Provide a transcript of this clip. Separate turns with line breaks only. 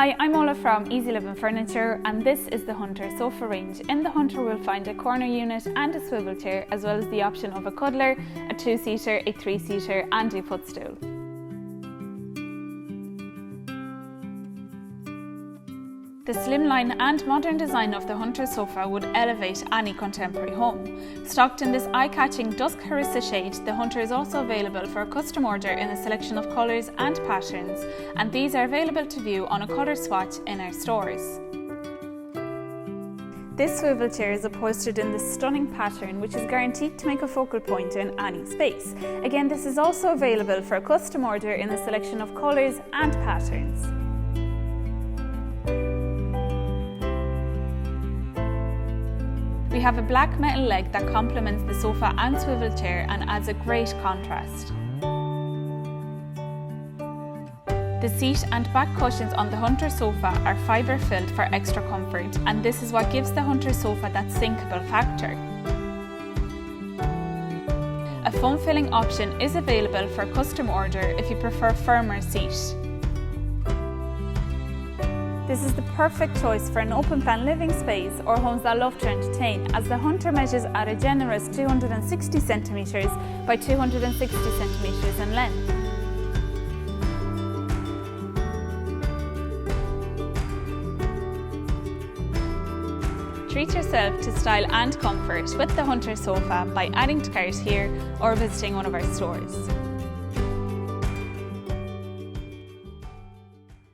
Hi, I'm Ola from Easy Living Furniture and this is the Hunter sofa range. In the Hunter we'll find a corner unit and a swivel chair, as well as the option of a cuddler, a 2-seater, a 3-seater and a footstool. The slimline and modern design of the Hunter sofa would elevate any contemporary home. Stocked in this eye-catching dusk harissa shade, the Hunter is also available for a custom order in a selection of colours and patterns, and these are available to view on a colour swatch in our stores. This swivel chair is upholstered in this stunning pattern, which is guaranteed to make a focal point in any space. Again, this is also available for a custom order in a selection of colours and patterns. We have a black metal leg that complements the sofa and swivel chair and adds a great contrast. The seat and back cushions on the Hunter sofa are fibre-filled for extra comfort, and this is what gives the Hunter sofa that sinkable factor. A foam filling option is available for custom order if you prefer firmer seat. This is the perfect choice for an open plan living space or homes that love to entertain, as the Hunter measures at a generous 260 cm by 260 cm in length. Treat yourself to style and comfort with the Hunter sofa by adding to cart here or visiting one of our stores.